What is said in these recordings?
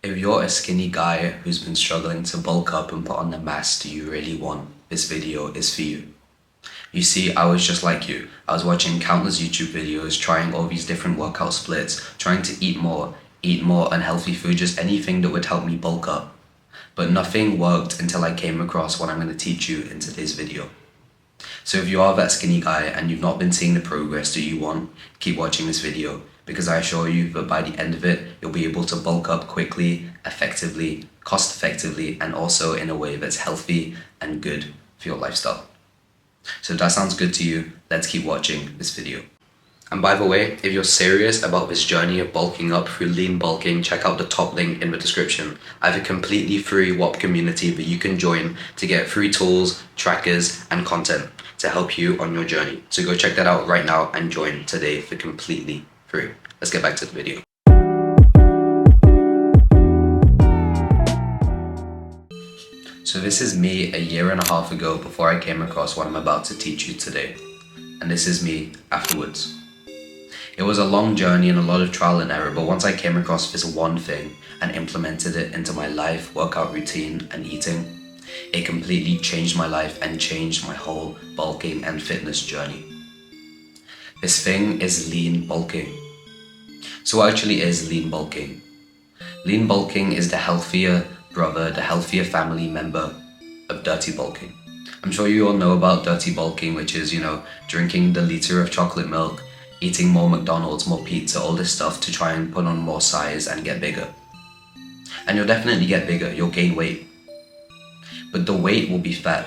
If you're a skinny guy who's been struggling to bulk up and put on the mass you really want, this video is for you. You see, I was just like you. I was watching countless YouTube videos, trying all these different workout splits, trying to eat more unhealthy food, just anything that would help me bulk up. But nothing worked until I came across what I'm going to teach you in today's video. So if you are that skinny guy and you've not been seeing the progress that you want, keep watching this video, because I assure you that by the end of it, you'll be able to bulk up quickly, effectively, cost effectively, and also in a way that's healthy and good for your lifestyle. So if that sounds good to you, let's keep watching this video. And by the way, if you're serious about this journey of bulking up through lean bulking, check out the top link in the description. I have a completely free WOP community that you can join to get free tools, trackers, and content to help you on your journey. So go check that out right now and join today for completely free. Let's get back to the video. So this is me a year and a half ago before I came across what I'm about to teach you today. And this is me afterwards. It was a long journey and a lot of trial and error, but once I came across this one thing and implemented it into my life, workout routine, and eating, it completely changed my life and changed my whole bulking and fitness journey. This thing is lean bulking. So what actually is lean bulking? Lean bulking is the healthier brother, the healthier family member of dirty bulking. I'm sure you all know about dirty bulking, which is, drinking the liter of chocolate milk, eating more McDonald's, more pizza, all this stuff to try and put on more size and get bigger. And you'll definitely get bigger, you'll gain weight. But the weight will be fat.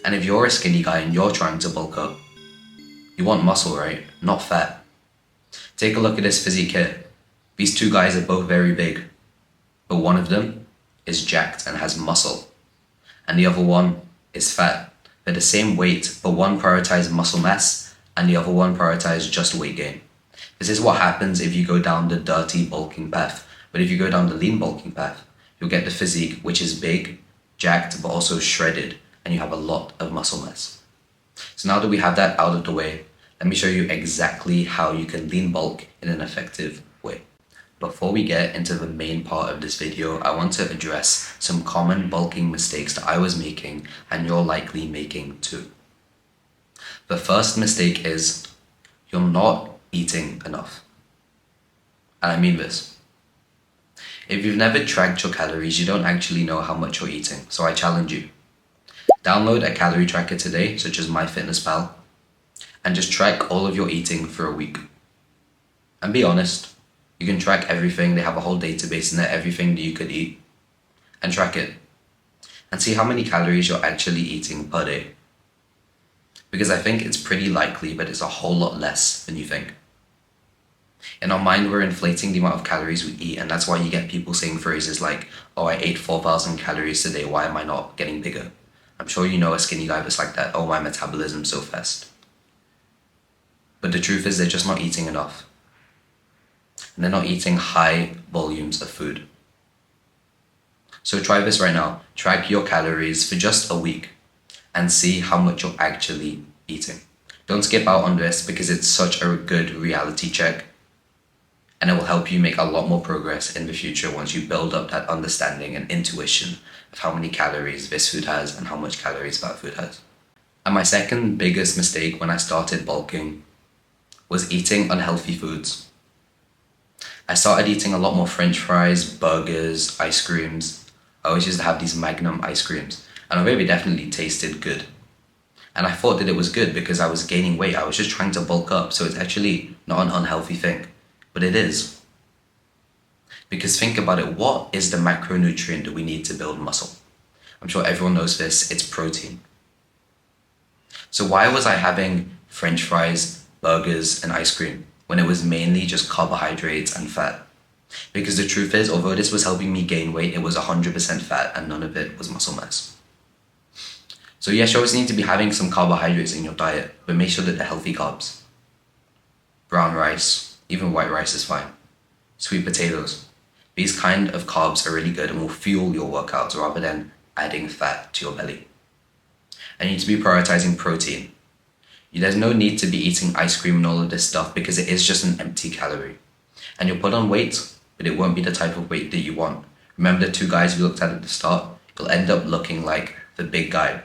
And if you're a skinny guy and you're trying to bulk up, you want muscle, right? Not fat. Take a look at this physique here. These two guys are both very big, but one of them is jacked and has muscle, and the other one is fat. They're the same weight, but one prioritizes muscle mass and the other one prioritizes just weight gain. This is what happens if you go down the dirty bulking path. But if you go down the lean bulking path, you'll get the physique which is big, jacked, but also shredded, and you have a lot of muscle mass. So now that we have that out of the way, let me show you exactly how you can lean bulk in an effective way. Before we get into the main part of this video, I want to address some common bulking mistakes that I was making and you're likely making too. The first mistake is you're not eating enough. And I mean this. If you've never tracked your calories, you don't actually know how much you're eating. So I challenge you. Download a calorie tracker today, such as MyFitnessPal, and just track all of your eating for a week. And be honest, you can track everything. They have a whole database in there, everything that you could eat, and track it. And see how many calories you're actually eating per day. Because I think it's pretty likely, but it's a whole lot less than you think. In our mind, we're inflating the amount of calories we eat, and that's why you get people saying phrases like, oh, I ate 4,000 calories today, why am I not getting bigger? I'm sure you know a skinny guy that's like that, oh, my metabolism's so fast. But the truth is they're just not eating enough. And they're not eating high volumes of food. So try this right now. Track your calories for just a week and see how much you're actually eating. Don't skip out on this because it's such a good reality check, and it will help you make a lot more progress in the future once you build up that understanding and intuition of how many calories this food has and how much calories that food has. And my second biggest mistake when I started bulking was eating unhealthy foods. I started eating a lot more French fries, burgers, ice creams. I always used to have these Magnum ice creams, and although they definitely tasted good, and I thought that it was good because I was gaining weight, I was just trying to bulk up, so it's actually not an unhealthy thing, but it is. Because think about it, what is the macronutrient that we need to build muscle? I'm sure everyone knows this, it's protein. So why was I having French fries, burgers, and ice cream when it was mainly just carbohydrates and fat? Because the truth is, although this was helping me gain weight, it was 100% fat and none of it was muscle mass. So yes, you always need to be having some carbohydrates in your diet, but make sure that they're healthy carbs. Brown rice, even white rice is fine. Sweet potatoes. These kind of carbs are really good and will fuel your workouts rather than adding fat to your belly. And you need to be prioritizing protein. There's no need to be eating ice cream and all of this stuff because it is just an empty calorie. And you'll put on weight but it won't be the type of weight that you want. Remember the two guys we looked at the start? You'll end up looking like the big guy,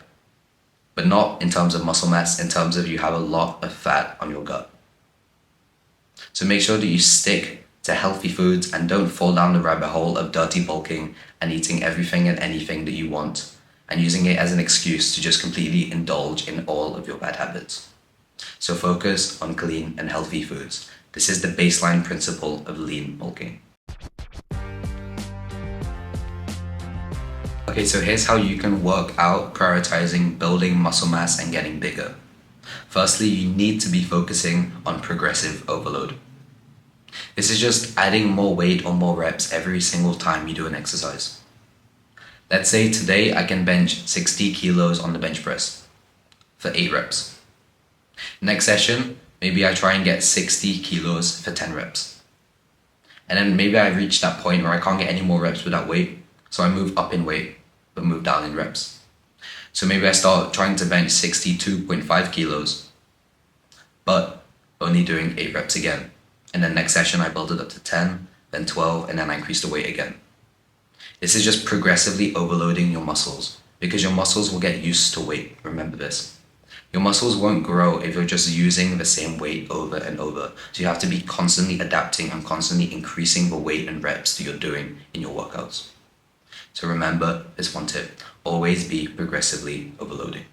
but not in terms of muscle mass, in terms of you have a lot of fat on your gut. So make sure that you stick to healthy foods and don't fall down the rabbit hole of dirty bulking and eating everything and anything that you want and using it as an excuse to just completely indulge in all of your bad habits. So focus on clean and healthy foods. This is the baseline principle of lean bulking. Okay, so here's how you can work out prioritizing building muscle mass and getting bigger. Firstly, you need to be focusing on progressive overload. This is just adding more weight or more reps every single time you do an exercise. Let's say today I can bench 60 kilos on the bench press for 8 reps. Next session, maybe I try and get 60 kilos for 10 reps. And then maybe I reach that point where I can't get any more reps with that weight, so I move up in weight, but move down in reps. So maybe I start trying to bench 62.5 kilos, but only doing 8 reps again. And then next session I build it up to 10, then 12, and then I increase the weight again. This is just progressively overloading your muscles, because your muscles will get used to weight. Remember this. Your muscles won't grow if you're just using the same weight over and over. So you have to be constantly adapting and constantly increasing the weight and reps that you're doing in your workouts. So remember this one tip, always be progressively overloading.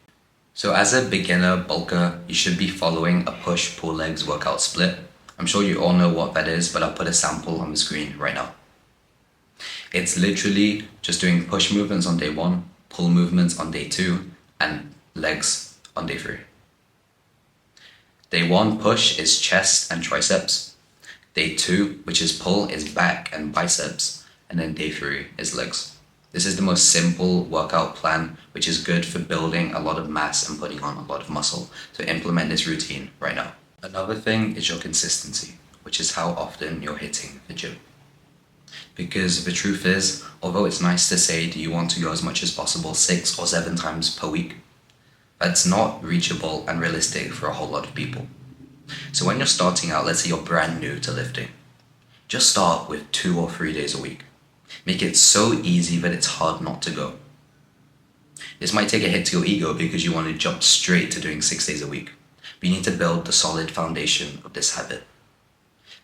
So as a beginner bulker, you should be following a push-pull legs workout split. I'm sure you all know what that is, but I'll put a sample on the screen right now. It's literally just doing push movements on day 1, pull movements on day 2, and legs on day 3. Day 1 push is chest and triceps. Day 2, which is pull, is back and biceps. And then day 3 is legs. This is the most simple workout plan, which is good for building a lot of mass and putting on a lot of muscle. So implement this routine right now. Another thing is your consistency, which is how often you're hitting the gym. Because the truth is, although it's nice to say that you want to go as much as possible 6 or 7 times per week, that's not reachable and realistic for a whole lot of people. So when you're starting out, let's say you're brand new to lifting, just start with 2 or 3 days a week. Make it so easy that it's hard not to go. This might take a hit to your ego because you want to jump straight to doing 6 days a week. But you need to build the solid foundation of this habit.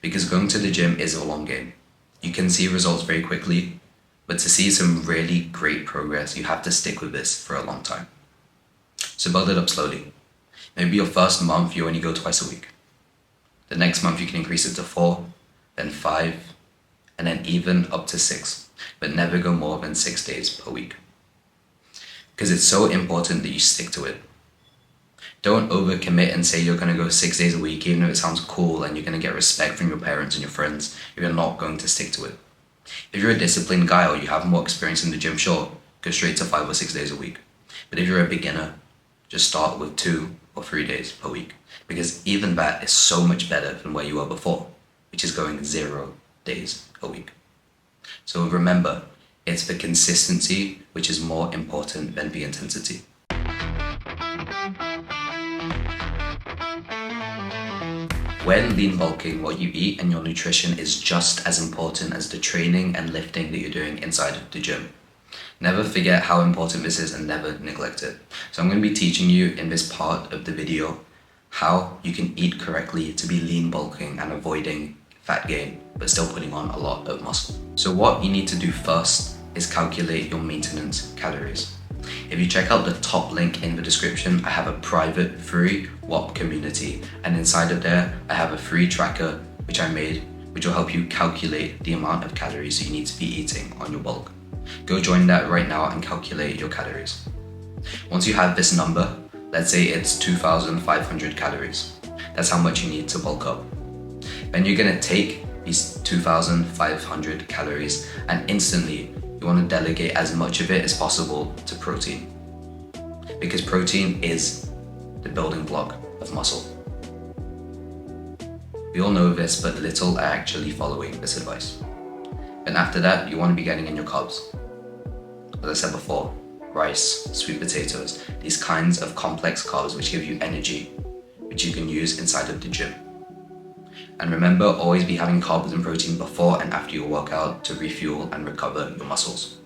Because going to the gym is a long game. You can see results very quickly, but to see some really great progress, you have to stick with this for a long time. So build it up slowly. Maybe your first month you only go twice a week. The next month you can increase it to 4, then 5, and then even up to 6, but never go more than 6 days per week. Because it's so important that you stick to it. Don't overcommit and say you're going to go 6 days a week, even if it sounds cool and you're going to get respect from your parents and your friends, if you're not going to stick to it. If you're a disciplined guy or you have more experience in the gym, sure, go straight to 5 or 6 days a week. But if you're a beginner, just start with 2 or 3 days per week, because even that is so much better than where you were before, which is going 0 days a week. So remember, it's the consistency which is more important than the intensity. When lean bulking, what you eat and your nutrition is just as important as the training and lifting that you're doing inside of the gym. Never forget how important this is and never neglect it. So I'm going to be teaching you in this part of the video how you can eat correctly to be lean bulking and avoiding fat gain, but still putting on a lot of muscle. So what you need to do first is calculate your maintenance calories. If you check out the top link in the description, I have a private free WOP community, and inside of there, I have a free tracker which I made, which will help you calculate the amount of calories you need to be eating on your bulk. Go join that right now and calculate your calories. Once you have this number, let's say it's 2,500 calories. That's how much you need to bulk up. Then you're gonna take these 2,500 calories and instantly you want to delegate as much of it as possible to protein, because protein is the building block of muscle. We all know this, but little are actually following this advice. And after that, you want to be getting in your carbs. As I said before, rice, sweet potatoes, these kinds of complex carbs which give you energy, which you can use inside of the gym. And remember, always be having carbs and protein before and after your workout to refuel and recover your muscles.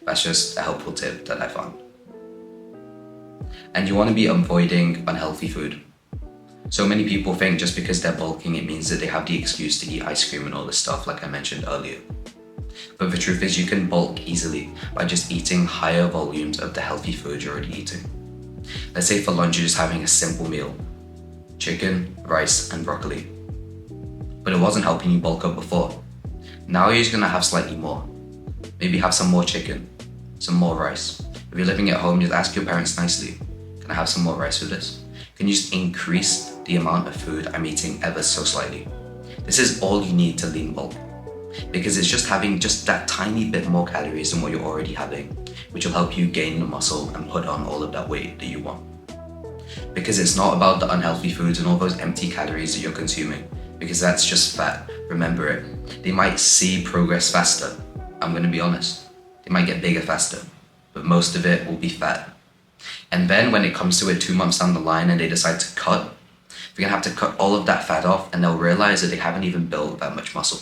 That's just a helpful tip that I found. And you want to be avoiding unhealthy food. So many people think just because they're bulking, it means that they have the excuse to eat ice cream and all this stuff like I mentioned earlier. But the truth is you can bulk easily by just eating higher volumes of the healthy food you're already eating. Let's say for lunch you're just having a simple meal, chicken, rice, and broccoli. But it wasn't helping you bulk up before. Now you're just gonna have slightly more. Maybe have some more chicken, some more rice. If you're living at home, just ask your parents nicely, can I have some more rice with this? Can you just increase the amount of food I'm eating ever so slightly? This is all you need to lean bulk, because it's just having just that tiny bit more calories than what you're already having, which will help you gain the muscle and put on all of that weight that you want. Because it's not about the unhealthy foods and all those empty calories that you're consuming, because that's just fat. Remember it. They might see progress faster. I'm gonna be honest. They might get bigger faster, but most of it will be fat. And then when it comes to it 2 months down the line and they decide to cut, they're gonna have to cut all of that fat off and they'll realize that they haven't even built that much muscle.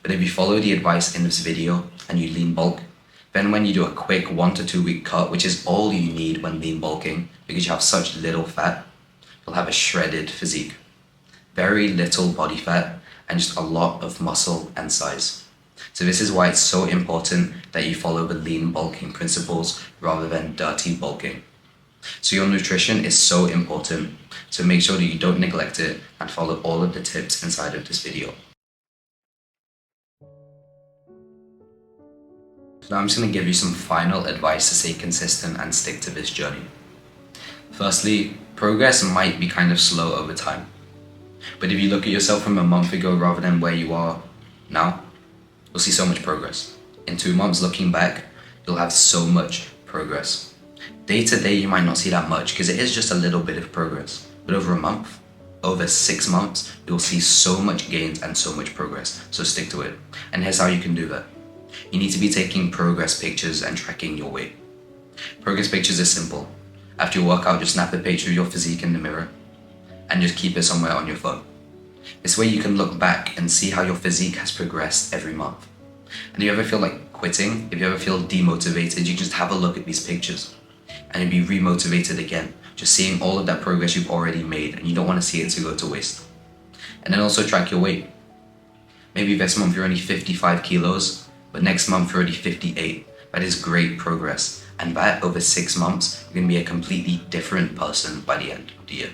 But if you follow the advice in this video and you lean bulk, then when you do a quick 1 to 2 week cut, which is all you need when lean bulking, because you have such little fat, you'll have a shredded physique. Very little body fat and just a lot of muscle and size. So this is why it's so important that you follow the lean bulking principles rather than dirty bulking. So your nutrition is so important, so make sure that you don't neglect it and follow all of the tips inside of this video. Now I'm just going to give you some final advice to stay consistent and stick to this journey. Firstly, progress might be kind of slow over time. But if you look at yourself from a month ago rather than where you are now, you'll see so much progress. In 2 months looking back, you'll have so much progress. Day to day you might not see that much because it is just a little bit of progress. But over a month, over 6 months, you'll see so much gains and so much progress. So stick to it. And here's how you can do that. You need to be taking progress pictures and tracking your weight. Progress pictures is simple. After your workout, just snap a picture of your physique in the mirror and just keep it somewhere on your phone. This way you can look back and see how your physique has progressed every month. And if you ever feel like quitting, if you ever feel demotivated, you just have a look at these pictures and you'll be remotivated again, just seeing all of that progress you've already made and you don't want to see it to go to waste. And then also track your weight. Maybe this month you're only 55 kilos, but next month you're already 58. That is great progress. And that over 6 months, you're going to be a completely different person by the end of the year.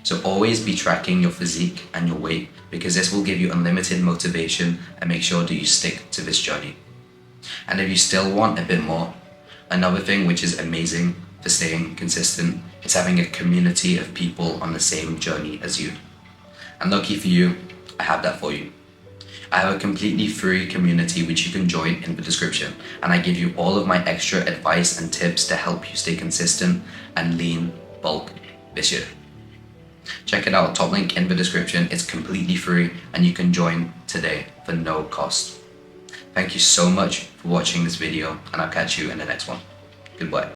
So always be tracking your physique and your weight, because this will give you unlimited motivation and make sure that you stick to this journey. And if you still want a bit more, another thing which is amazing for staying consistent is having a community of people on the same journey as you. And lucky for you, I have that for you. I have a completely free community which you can join in the description, and I give you all of my extra advice and tips to help you stay consistent and lean bulk this year. Check it out, top link in the description. It's completely free and you can join today for no cost. Thank you so much for watching this video and I'll catch you in the next one. Goodbye.